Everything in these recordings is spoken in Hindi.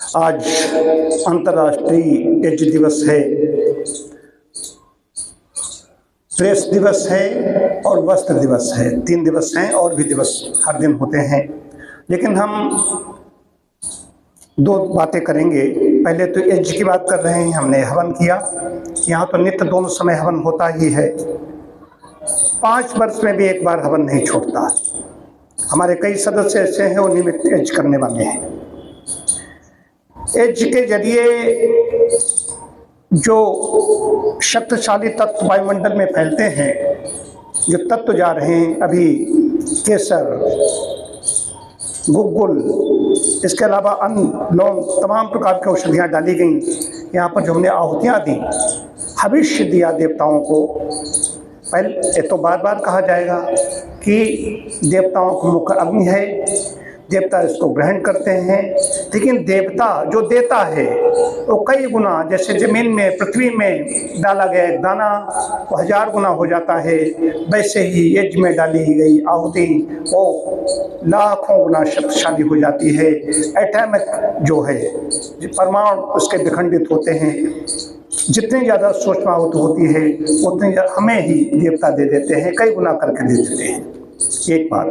आज अंतर्राष्ट्रीय एड्स दिवस है, प्रेस दिवस है और वस्त्र दिवस है। 3 दिवस हैं, और भी दिवस हर दिन होते हैं, लेकिन हम 2 बातें करेंगे। पहले तो एड्स की बात कर रहे हैं, हमने हवन किया। यहाँ तो नित्य दोनों समय हवन होता ही है, 5 वर्ष में भी एक बार हवन नहीं छोड़ता। हमारे कई सदस्य ऐसे हैं वो नियमित एड्स करने वाले हैं। एड्स के जरिए जो शक्तिशाली तत्व वायुमंडल में फैलते हैं, जो तत्व जा रहे हैं अभी, केसर, गुग्गुल, इसके अलावा अन्न, लौंग, तमाम प्रकार की औषधियाँ डाली गई। यहाँ पर जो हमने आहुतियाँ दी, हविष्य दिया देवताओं को। पहले तो बार बार कहा जाएगा कि देवताओं को मुख्य अग्नि है, देवता इसको ग्रहण करते हैं, लेकिन देवता जो देता है वो कई गुना, जैसे जमीन में, पृथ्वी में डाला गया एक दाना वो 1000 गुना हो जाता है, वैसे ही यज्ञ में डाली गई आहुति वो लाखों गुना शक्तिशाली हो जाती है। एटॉमिक जो है, परमाणु उसके विखंडित होते हैं। जितनी ज़्यादा सूक्ष्म आहुति होती है उतनी हमें ही देवता दे देते हैं, कई गुना करके दे देते हैं। एक बात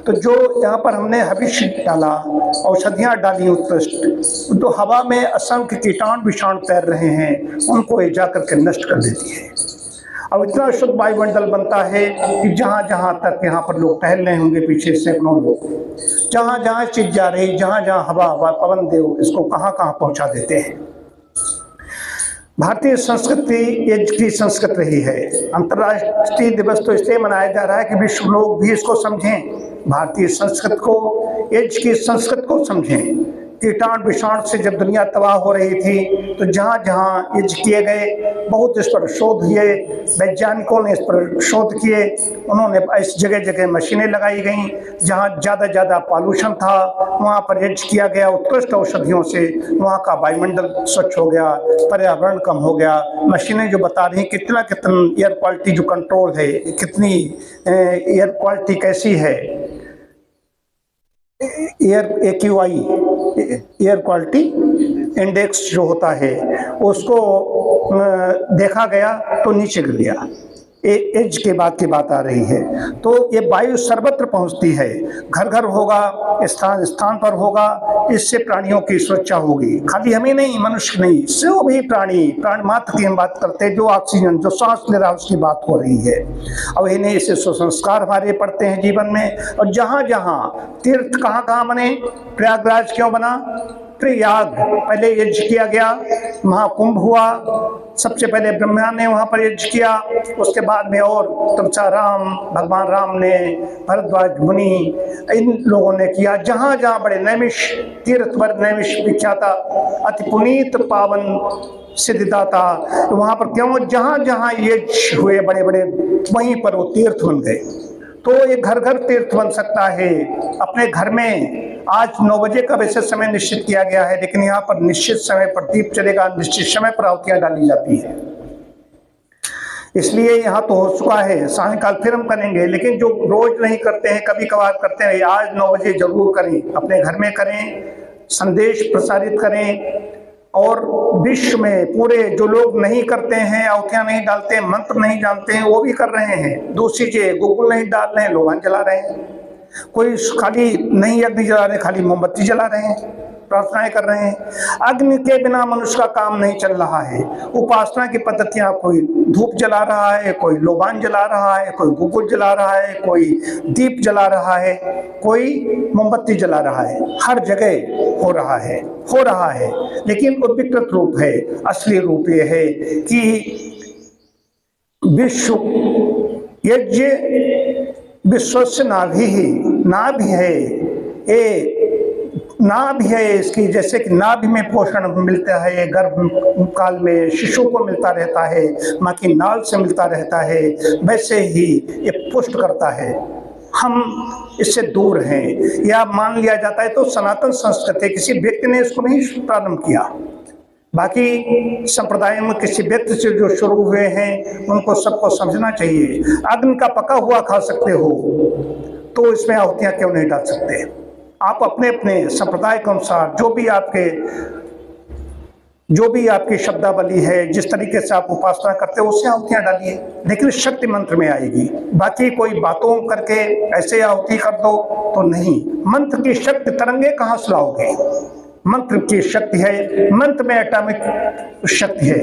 तो जो यहाँ पर हमने हविष्य डाला, औषधियाँ डाली उत्कृष्ट, तो हवा में असंख्य कीटाणु विषाणु तैर रहे हैं, उनको ये जा करके नष्ट कर देती है। अब इतना शुद्ध वायुमंडल बनता है कि जहाँ जहाँ तक यहाँ पर लोग टहल रहे होंगे, पीछे सैकड़ों लोग, जहाँ जहाँ चीज जा रही, जहाँ जहाँ हवा पवन देव इसको कहाँ कहाँ पहुँचा देते हैं। भारतीय संस्कृति एड्स की संस्कृति रही है। अंतर्राष्ट्रीय दिवस तो इसलिए मनाया जा रहा है कि विश्व लोग भी इसको समझें, भारतीय संस्कृति को, एड्स की संस्कृति को समझें। कीटाणु विषाणु से जब दुनिया तबाह हो रही थी तो जहाँ जहाँ एड्स किए गए, बहुत इस पर शोध हुए, वैज्ञानिकों ने इस पर शोध किए, उन्होंने इस जगह जगह मशीनें लगाई गईं। जहाँ ज़्यादा पॉल्यूशन था वहाँ पर एड्स किया गया उत्कृष्ट औषधियों से, वहाँ का वायुमंडल स्वच्छ हो गया, पर्यावरण कम हो गया। मशीनें जो बता रही कितना एयर क्वालिटी जो कंट्रोल है, कितनी एयर क्वालिटी कैसी है, AQI एयर क्वालिटी इंडेक्स जो होता है उसको देखा गया तो नीचे गिर गया। एड्स के बाद की बात आ रही है, तो ये वायु सर्वत्र पहुंचती है, घर घर होगा, स्थान स्थान पर होगा। इससे प्राणियों की सुरक्षा होगी, खाली हमें नहीं, मनुष्य नहीं, जो भी प्राणी मात्र की हम बात करते हैं, जो ऑक्सीजन, जो सांस ले रहा है उसकी बात हो रही है। अब इन्हें इससे संस्कार हमारे पड़ते हैं जीवन में। और जहाँ जहाँ तीर्थ कहाँ कहाँ बने, प्रयागराज क्यों बना, प्रयाग पहले यज्ञ किया गया, महाकुंभ हुआ, सबसे पहले ब्रह्मा ने वहाँ पर यज्ञ किया, उसके बाद में और तपसा राम, भगवान राम ने, भरद्वाज मुनि, इन लोगों ने किया। जहाँ जहाँ बड़े नैमिष तीर्थ पर, नैमिष विख्याता अति पुनीत पावन सिद्धिदाता, तो वहाँ पर क्यों, जहाँ जहाँ यज्ञ हुए बड़े बड़े, वहीं पर वो तीर्थ बन गए। तो ये घर घर तीर्थ बन सकता है। अपने घर में आज 9 बजे का वैसे समय निश्चित किया गया है, लेकिन यहाँ पर निश्चित समय पर दीप चलेगा, निश्चित समय पर आहुतियाँ डाली जाती है। इसलिए यहाँ तो हो चुका है, सायंकाल फिर हम करेंगे, लेकिन जो रोज नहीं करते हैं, कभी कभार करते हैं, आज 9 बजे जरूर करें, अपने घर में करें, संदेश प्रसारित करें। और विश्व में पूरे जो लोग नहीं करते हैं, आहुतियाँ नहीं डालते हैं, मंत्र नहीं जानते हैं, वो भी कर रहे हैं। दूसरी चीज़, गुग्गुल नहीं डाल रहे हैं, लोबान जला रहे हैं, कोई खाली नहीं अग्नि जला रहे, खाली मोमबत्ती जला रहे हैं, प्रार्थनाएं कर रहे हैं। अग्नि के बिना मनुष्य का काम नहीं चल रहा है। उपासना की पद्धतियां, कोई धूप जला रहा है, कोई लोबान जला रहा है, कोई गुग्गुल जला रहा है, कोई दीप जला रहा है, कोई मोमबत्ती जला रहा है, हर जगह हो रहा है। लेकिन उद्विग्न रूप है, असली रूप ये है कि विश्व यज्ञ विश्वस्य नाभि ही, नाभि है, ये नाभि है इसकी, जैसे कि नाभि में पोषण मिलता है, गर्भ काल में शिशु को मिलता रहता है, माँ की नाल से मिलता रहता है, वैसे ही ये पुष्ट करता है। हम इससे दूर हैं, या मान लिया जाता है तो सनातन संस्कृति, किसी व्यक्ति ने इसको नहीं प्रारंभ किया। बाकी संप्रदायों में किसी व्यक्ति से जो शुरू हुए हैं उनको सबको समझना चाहिए। अग्नि का पका हुआ खा सकते हो तो इसमें आहुतियाँ क्यों नहीं डाल सकते? आप अपने अपने संप्रदाय के अनुसार जो भी आपकी शब्दावली है, जिस तरीके से आप उपासना करते हो उससे आहुतियां डालिए, लेकिन शक्ति मंत्र में आएगी। बाकी कोई बातों करके ऐसे आहुति कर दो तो नहीं। मंत्र की शक्ति तरंगे कहाँ से लाओगे? मंत्र की शक्ति है, मंत्र में एटॉमिक शक्ति है,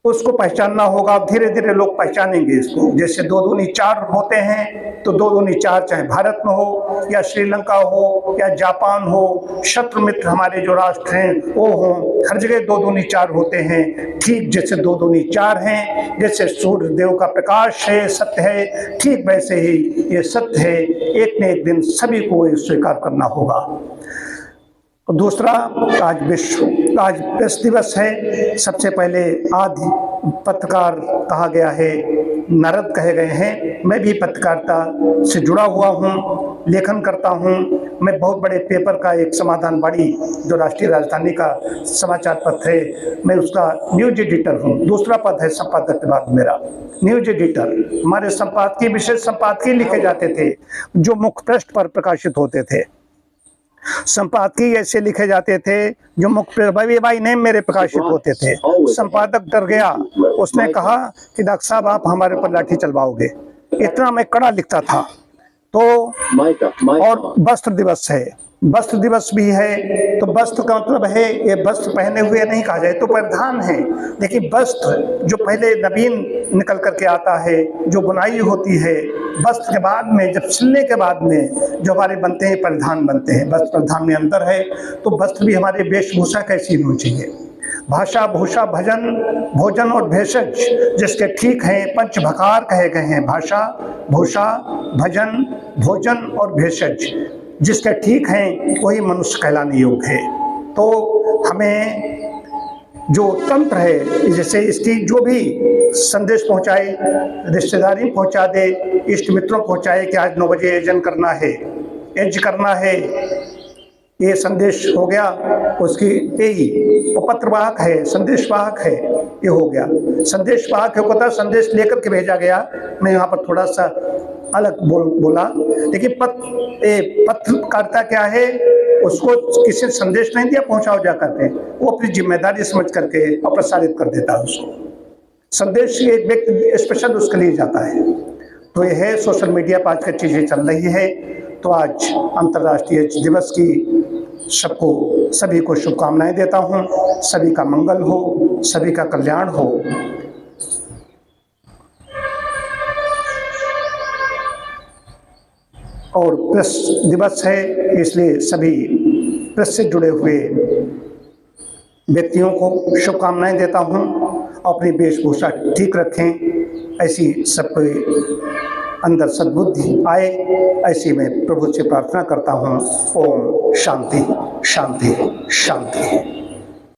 उसको पहचानना होगा। धीरे धीरे लोग पहचानेंगे इसको। जैसे 2 दूनी 4 होते हैं तो 2 दूनी 4 चाहे भारत में हो या श्रीलंका हो या जापान हो, शत्रु मित्र हमारे जो राष्ट्र हैं वो हो, हर जगह 2 दूनी 4 होते हैं। ठीक जैसे 2 दूनी 4 हैं, जैसे सूर्य देव का प्रकाश है, सत्य है, ठीक वैसे ही ये सत्य है। एक न एक दिन सभी को ये स्वीकार करना होगा। दूसरा, आज प्रेस दिवस है। सबसे पहले आदि पत्रकार कहा गया है, नारद कहे गए हैं। मैं भी पत्रकारिता से जुड़ा हुआ हूँ, लेखन करता हूँ। मैं बहुत बड़े पेपर का एक समाधानवाड़ी जो राष्ट्रीय राजधानी का समाचार पत्र है, मैं उसका न्यूज एडिटर हूँ। दूसरा पद है संपादक के बाद मेरा, न्यूज एडिटर। हमारे संपादकीय, विशेष संपादकीय लिखे जाते थे जो मुख्य पृष्ठ पर प्रकाशित होते थे। संपादकीय ऐसे लिखे जाते थे जो मुख्य बाई नेम मेरे प्रकाशित होते थे। संपादक डर गया, उसने कहा कि डॉक्टर साहब आप हमारे ऊपर लाठी चलवाओगे, इतना मैं कड़ा लिखता था। तो और वस्त्र दिवस है, वस्त्र दिवस भी है। तो वस्त्र का मतलब है ये वस्त्र पहने हुए नहीं कहा जाए तो परिधान है, लेकिन वस्त्र जो पहले नवीन निकल करके आता है, जो बुनाई होती है, वस्त्र के बाद में जब सिलने के बाद में जो हमारे बनते हैं परिधान बनते हैं। वस्त्र परिधान में अंतर है। तो वस्त्र भी हमारे वेशभूषा कैसी होनी चाहिए। भाषा भूषा भजन भोजन और भेषज जिसके ठीक हैं पंचभकार कहे गए हैं। भाषा भूषा भजन भोजन और भेषज जिसके ठीक हैं वही मनुष्य कहलाने योग्य है। तो हमें जो तंत्र है, जैसे इसकी जो भी संदेश पहुंचाए, रिश्तेदारी पहुंचा दे, इष्ट मित्रों पहुंचाए कि आज 9 बजे आयोजन करना है, एज करना है, ये संदेश हो गया उसकी यही। वो पत्रवाहक है, संदेशवाहक है, ये हो गया। संदेशवाहक होता संदेश लेकर के भेजा गया। मैं यहाँ पर थोड़ा सा अलग बोला, लेकिन पत्रकारिता क्या है, उसको किसी ने संदेश नहीं दिया, पहुंचाओ जा करके, वो अपनी जिम्मेदारी समझ करके और प्रसारित कर देता है उसको। संदेश एक व्यक्ति स्पेशल उसके लिए जाता है। तो ये है सोशल मीडिया पर आज की चीज़ें चल रही है। तो आज अंतर्राष्ट्रीय दिवस की सबको सभी को शुभकामनाएं देता हूँ। सभी का मंगल हो, सभी का कल्याण हो। और प्रेस दिवस है, इसलिए सभी प्रेस से जुड़े हुए व्यक्तियों को शुभकामनाएं देता हूं। अपनी वेशभूषा ठीक रखें, ऐसी सबके अंदर सद्बुद्धि आए, ऐसी मैं प्रभु से प्रार्थना करता हूं। ओम शांति शांति शांति।